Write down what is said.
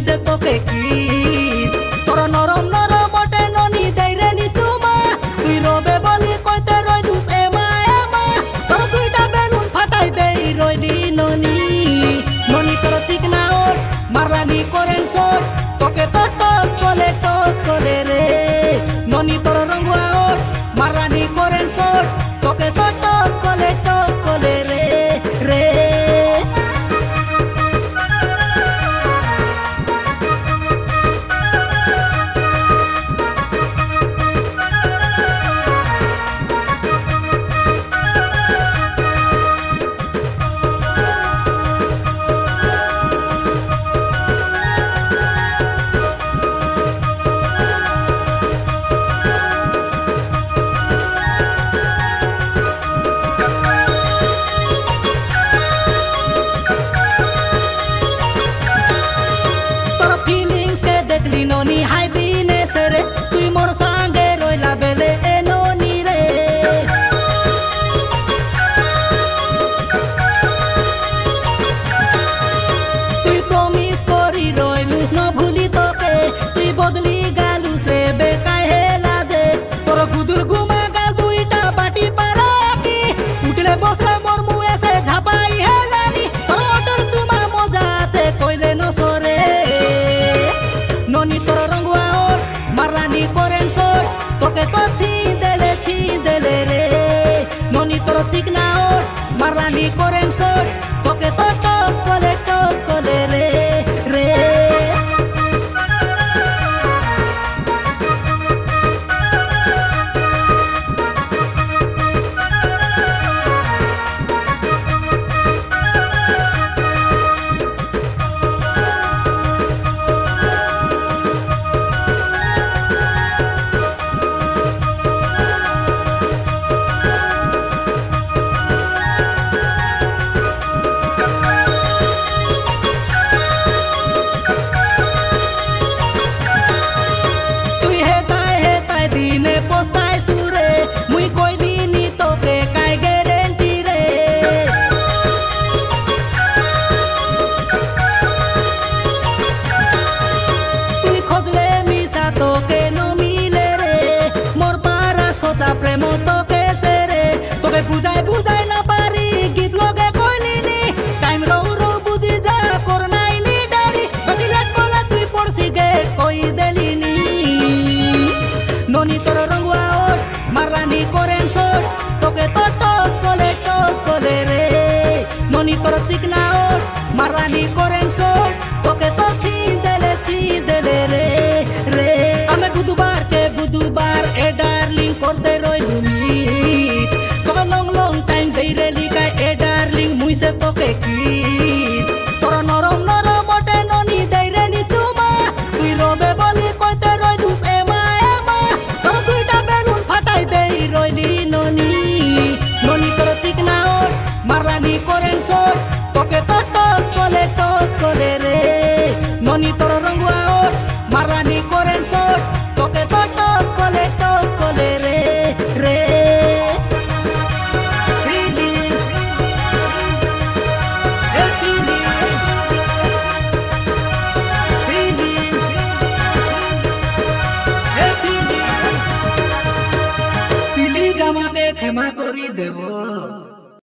মুইসে তোকে কিস তোর নরম নরম ওটে ননি দেইরে নি চুমা তুই রবে বলি কইতে রইলুস এমা এমা তোর দুইটা বেলুন ফাটাই দেই রইলি ননি ননি তোর চিকনা ওট মারলানি করেন শট তোকে তো টক করে রে ননি তোর রঙ্গুয়া ওট মারলানি করেন শট তোকে তো টক করে রে রে ননি হাই দিনে সেরে তুই মোর সঙ্গে রইলা বেলে এ ননি রে তুই প্রমিস করি রইলুস ন ভুলি তোকে তুই বদলি গালুস রে বেকায় হেলা দে তোর গুদুর গুমা গাল দুইটা বাটি পারাকি উঠলে বসলে মোর মুয়ে সে ঝাপাই হেলানি তোর অটর চুমা মজা আছে কইলে ন সরে ননি তোর রঙ্গুয়া ওট মারলানি করেন শট তোকে তো ছি দেলে রে ননি তোর চিকনা ওট মারলানি করেন শট তোকে তো টক করে রে রে দিনে পোস্তায় সুরে মুই কইলিনি তোকে কাই গ্যারেন্টি রে তুই খোঁজলে মিশা তোকে ন মিলে রে মোর পারা সোচা প্রেম তোকে সেরে তোকে বুঝাই না পারি গীত লগে কইলিনি টাইম রৌ বুঝি যা কর নাইনি ডারি বেশি লেট বলে তুই পড়ছি গেট কই দেলিনি ননি তোর রঙ্গুয়া ওট মারলানি করেন শট তোকে তো টক করে রে ননি তোর চিকনা ওট মারলানি করেন শট তোকে তো ছি দেলে রে রে আমি বুধবার এ ডার্লিং করতে রইলু মিট তোকে লং টাইম দেই রে লিগায় এ ডার্লিং মুইসে তোকে কি